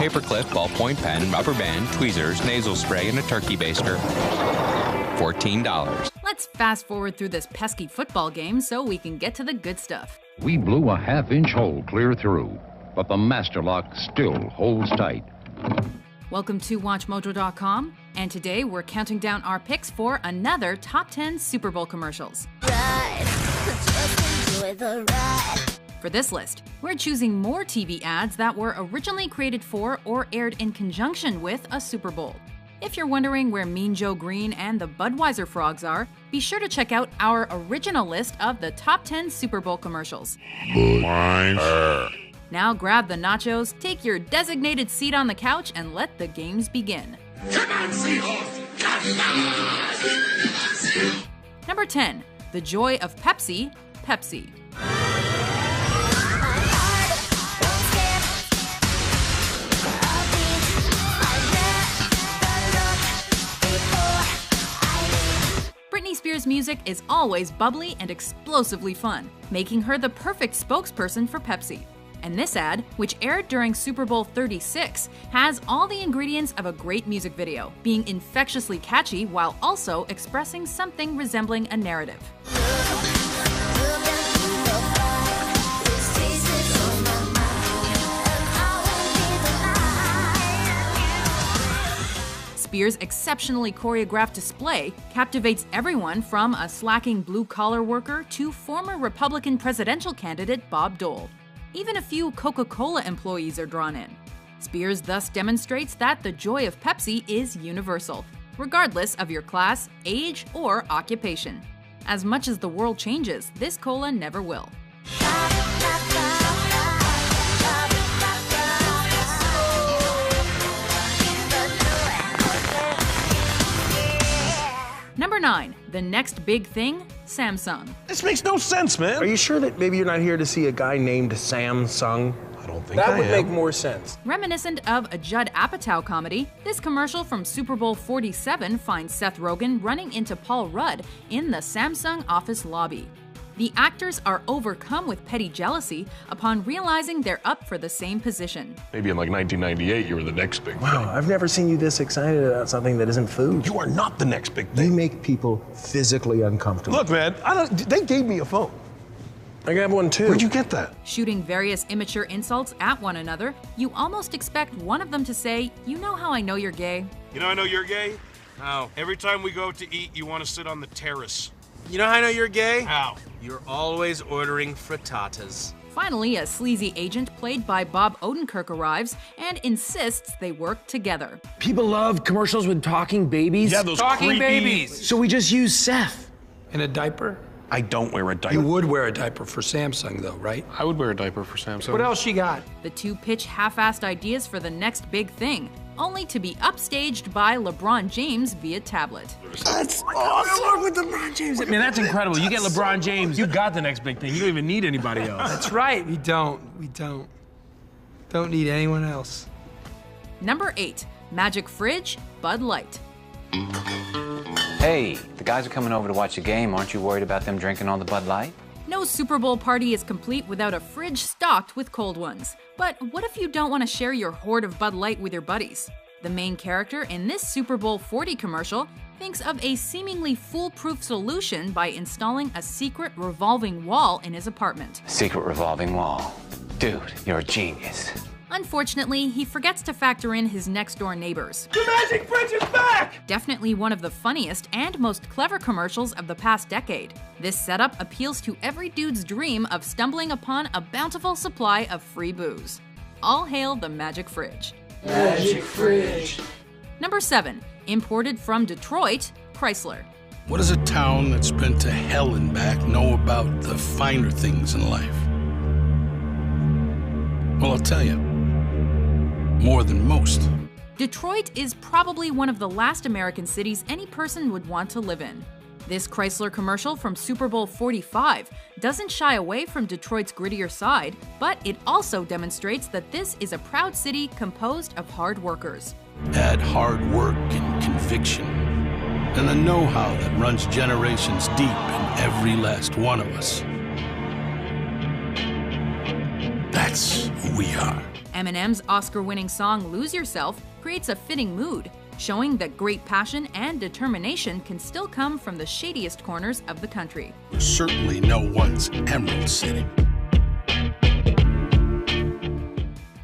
paperclip, ballpoint pen, rubber band, tweezers, nasal spray, and a turkey baster. $14. Let's fast forward through this pesky football game so we can get to the good stuff. We blew a half-inch hole clear through, but the master lock still holds tight. Welcome to WatchMojo.com, and today we're counting down our picks for another Top 10 Super Bowl commercials. Ride, just enjoy the ride. For this list, we're choosing more TV ads that were originally created for or aired in conjunction with a Super Bowl. If you're wondering where Mean Joe Green and the Budweiser frogs are, be sure to check out our original list of the top 10 Super Bowl commercials. Now grab the nachos, take your designated seat on the couch, and let the games begin. Come on, Seahawks! Come on! Number 10. The Joy of Pepsi, Pepsi. Britney Spears' music is always bubbly and explosively fun, making her the perfect spokesperson for Pepsi. And this ad, which aired during Super Bowl 36, has all the ingredients of a great music video, being infectiously catchy while also expressing something resembling a narrative. Spears' exceptionally choreographed display captivates everyone from a slacking blue-collar worker to former Republican presidential candidate Bob Dole. Even a few Coca-Cola employees are drawn in. Spears thus demonstrates that the joy of Pepsi is universal, regardless of your class, age, or occupation. As much as the world changes, this cola never will. Number 9. The next big thing, Samsung. This makes no sense, man. Are you sure that maybe you're not here to see a guy named Samsung? I don't think That I would am. make more sense. Reminiscent of a Judd Apatow comedy, this commercial from Super Bowl 47 finds Seth Rogen running into Paul Rudd in the Samsung office lobby. The actors are overcome with petty jealousy upon realizing they're up for the same position. Maybe in like 1998, you were the next big thing. Wow, I've never seen you this excited about something that isn't food. You are not the next big You thing. make people physically uncomfortable. Look, man, they gave me a phone. I got one too. Where'd you get that? Shooting various immature insults at one another, you almost expect one of them to say, "You know how I know you're gay?" You know I know you're gay? How? Every time we go out to eat, you want to sit on the terrace. You know how I know you're gay? How? You're always ordering frittatas. Finally, a sleazy agent played by Bob Odenkirk arrives and insists they work together. People love commercials with talking babies. Yeah, those Talking creepy... babies. So we just use Seth. In a diaper? I don't wear a diaper. You would wear a diaper for Samsung, though, right? I would wear a diaper for Samsung. What else you got? The two pitch half-assed ideas for the next big thing, only to be upstaged by LeBron James via tablet. That's awesome with LeBron James. Man, that's incredible. You get LeBron James, you got the next big thing. You don't even need anybody else. That's right. We don't. Don't need anyone else. Number 8. Magic Fridge, Bud Light. Hey, the guys are coming over to watch the game. Aren't you worried about them drinking all the Bud Light? No Super Bowl party is complete without a fridge stocked with cold ones. But what if you don't want to share your hoard of Bud Light with your buddies? The main character in this Super Bowl 40 commercial thinks of a seemingly foolproof solution by installing a secret revolving wall in his apartment. Secret revolving wall. Dude, you're a genius. Unfortunately, he forgets to factor in his next-door neighbors. The magic fridge is back! Definitely one of the funniest and most clever commercials of the past decade. This setup appeals to every dude's dream of stumbling upon a bountiful supply of free booze. All hail the Magic Fridge. Magic fridge. Number 7. Imported from Detroit, Chrysler. What does a town that's been to hell and back know about the finer things in life? Well, I'll tell you. More than most. Detroit is probably one of the last American cities any person would want to live in. This Chrysler commercial from Super Bowl 45 doesn't shy away from Detroit's grittier side, but it also demonstrates that this is a proud city composed of hard workers. Add hard work and conviction, and the know-how that runs generations deep in every last one of us. That's who we are. Eminem's Oscar-winning song Lose Yourself creates a fitting mood, showing that great passion and determination can still come from the shadiest corners of the country. Certainly no one's Emerald City.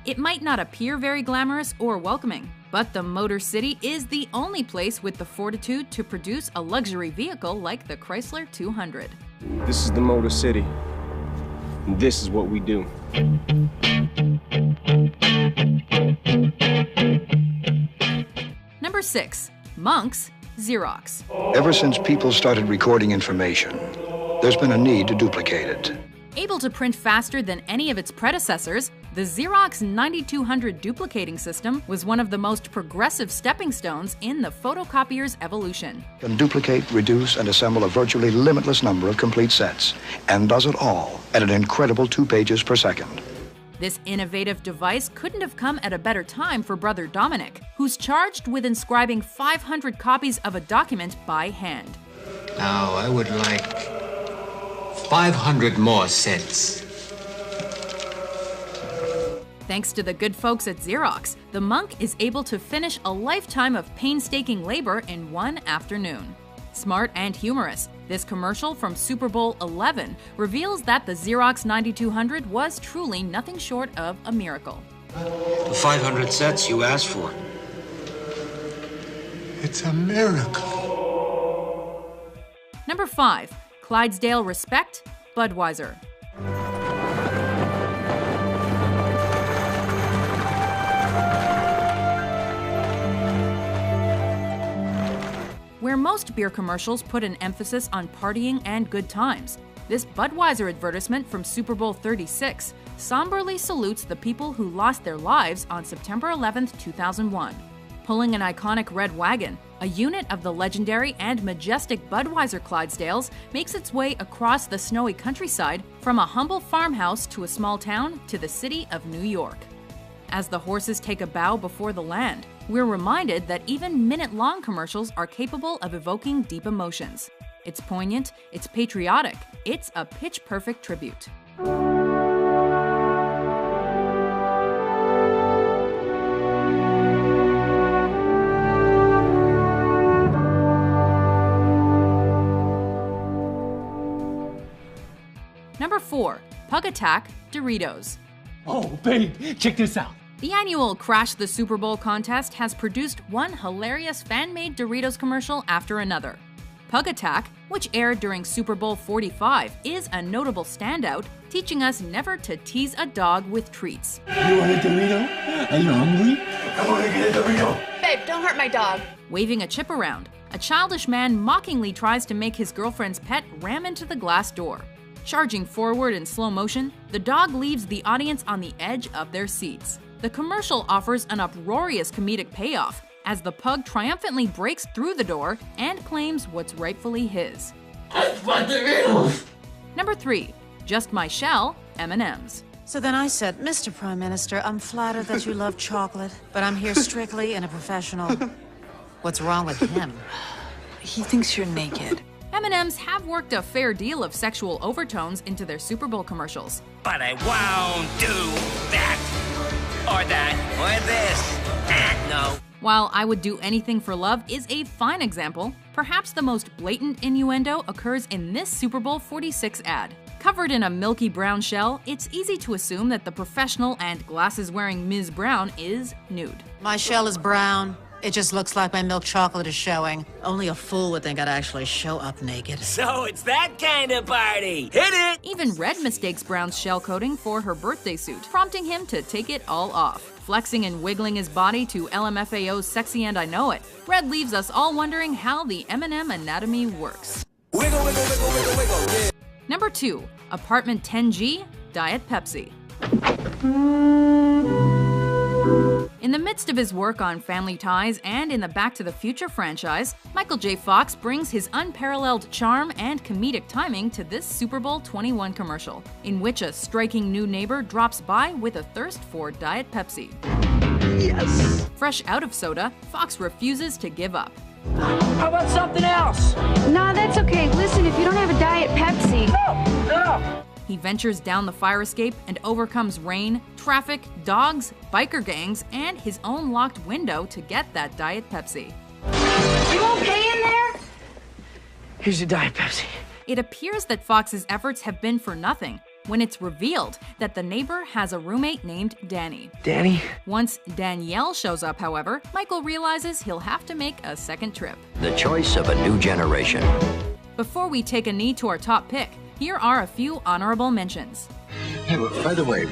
It might not appear very glamorous or welcoming, but the Motor City is the only place with the fortitude to produce a luxury vehicle like the Chrysler 200. This is the Motor City. And this is what we do. Number 6. Monks, Xerox. Ever since people started recording information, there's been a need to duplicate it. Able to print faster than any of its predecessors, the Xerox 9200 duplicating system was one of the most progressive stepping stones in the photocopier's evolution. Can duplicate, reduce, and assemble a virtually limitless number of complete sets, and does it all at an incredible 2 pages per second. This innovative device couldn't have come at a better time for Brother Dominic, who's charged with inscribing 500 copies of a document by hand. Now, I would like 500 more sets. Thanks to the good folks at Xerox, the Monk is able to finish a lifetime of painstaking labor in one afternoon. Smart and humorous, this commercial from Super Bowl XI reveals that the Xerox 9200 was truly nothing short of a miracle. The 500 sets you asked for. It's a miracle. Number 5. Clydesdale Respect, Budweiser. Where most beer commercials put an emphasis on partying and good times, this Budweiser advertisement from Super Bowl 36 somberly salutes the people who lost their lives on September 11, 2001. Pulling an iconic red wagon, a unit of the legendary and majestic Budweiser Clydesdales makes its way across the snowy countryside from a humble farmhouse to a small town to the city of New York. As the horses take a bow before the land, we're reminded that even minute-long commercials are capable of evoking deep emotions. It's poignant, it's patriotic, it's a pitch-perfect tribute. Number 4. Pug Attack, Doritos. Oh, babe, check this out. The annual Crash the Super Bowl contest has produced one hilarious fan-made Doritos commercial after another. Pug Attack, which aired during Super Bowl 45, is a notable standout, teaching us never to tease a dog with treats. You want a Dorito? Are you hungry? I want to get a Dorito. Babe, don't hurt my dog. Waving a chip around, a childish man mockingly tries to make his girlfriend's pet ram into the glass door. Charging forward in slow motion, the dog leaves the audience on the edge of their seats. The commercial offers an uproarious comedic payoff as the pug triumphantly breaks through the door and claims what's rightfully his. Number 3. Just My Shell, M&M's. So then I said, Mr. Prime Minister, I'm flattered that you love chocolate, but I'm here strictly in a professional. What's wrong with him? He thinks you're naked. M&M's have worked a fair deal of sexual overtones into their Super Bowl commercials. But I won't do that, or that, or this. No. While I Would Do Anything for Love is a fine example, perhaps the most blatant innuendo occurs in this Super Bowl 46 ad. Covered in a milky brown shell, it's easy to assume that the professional and glasses-wearing Ms. Brown is nude. My shell is brown. It just looks like my milk chocolate is showing. Only a fool would think I'd actually show up naked. So it's that kind of party. Hit it! Even Red mistakes Brown's shell coating for her birthday suit, prompting him to take it all off. Flexing and wiggling his body to LMFAO's Sexy and I Know It, Red leaves us all wondering how the M&M anatomy works. Wiggle, wiggle, wiggle, wiggle, wiggle, yeah. Number 2. Apartment 10G, Diet Pepsi. In the midst of his work on Family Ties and in the Back to the Future franchise, Michael J. Fox brings his unparalleled charm and comedic timing to this Super Bowl 21 commercial, in which a striking new neighbor drops by with a thirst for Diet Pepsi. Yes! Fresh out of soda, Fox refuses to give up. How about something else? No, that's okay. Listen, if you don't have a Diet Pepsi... No! He ventures down the fire escape and overcomes rain, traffic, dogs, biker gangs, and his own locked window to get that Diet Pepsi. You okay in there? Here's your Diet Pepsi. It appears that Fox's efforts have been for nothing when it's revealed that the neighbor has a roommate named Danny. Danny? Once Danielle shows up, however, Michael realizes he'll have to make a second trip. The choice of a new generation. Before we take a knee to our top pick, here are a few honorable mentions. Hey, well, by the way,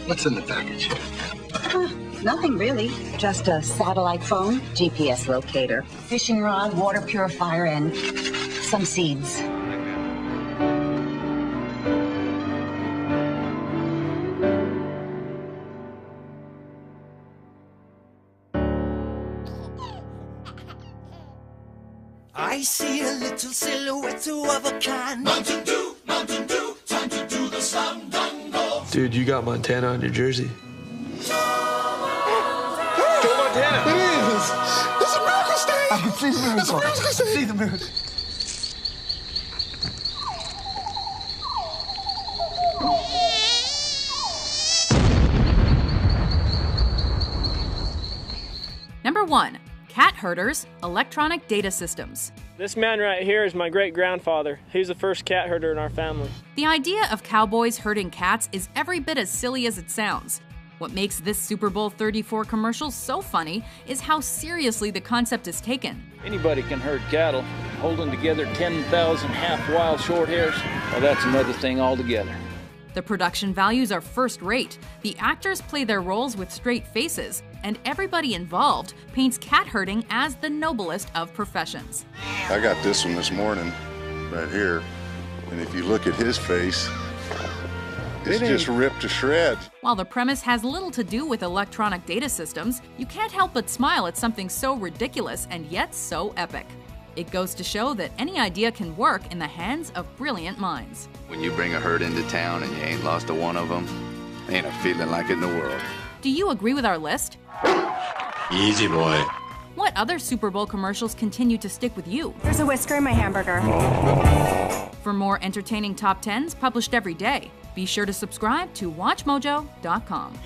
what's in the package? Nothing really. Just a satellite phone, GPS locator, fishing rod, water purifier, and some seeds. I see a little silhouette of a kind. Mountain Dew, time to do the slam dunk go. Dude, you got Montana on your jersey. Joe Montana. It is. It's a miracle stage. I can see the miracle. It's a miracle stage. See the miracle. Number 1. Cat herders, electronic data systems. This man right here is my great-grandfather. He's the first cat herder in our family. The idea of cowboys herding cats is every bit as silly as it sounds. What makes this Super Bowl 34 commercial so funny is how seriously the concept is taken. Anybody can herd cattle. Holding together 10,000 half-wild short hairs, well, that's another thing altogether. The production values are first-rate, the actors play their roles with straight faces, and everybody involved paints cat herding as the noblest of professions. I got this one this morning, right here, and if you look at his face, it's just ripped to shreds. While the premise has little to do with electronic data systems, you can't help but smile at something so ridiculous and yet so epic. It goes to show that any idea can work in the hands of brilliant minds. When you bring a herd into town and you ain't lost a one of them, ain't a feeling like it in the world. Do you agree with our list? Easy, boy. What other Super Bowl commercials continue to stick with you? There's a whisker in my hamburger. For more entertaining top 10s published every day, be sure to subscribe to WatchMojo.com.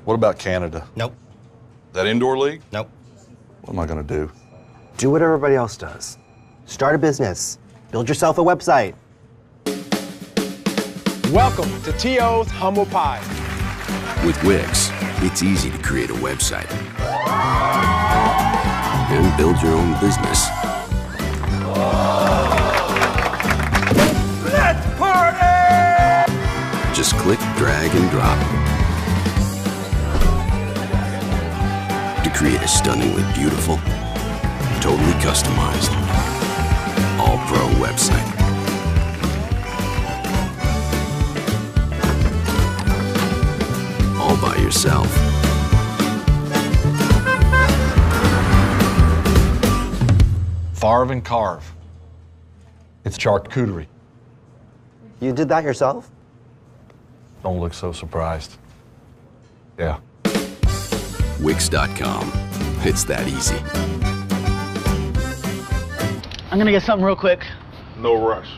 What about Canada? Nope. That indoor league? Nope. What am I gonna do? Do what everybody else does. Start a business. Build yourself a website. Welcome to T.O.'s Humble Pie. With Wix, it's easy to create a website and build your own business. Let's party! Just click, drag, and drop to create a stunningly beautiful, totally customized, all-pro website. All by yourself. Farve and carve. It's charcuterie. You did that yourself? Don't look so surprised. Yeah. Wix.com. It's that easy. I'm gonna get something real quick. No rush.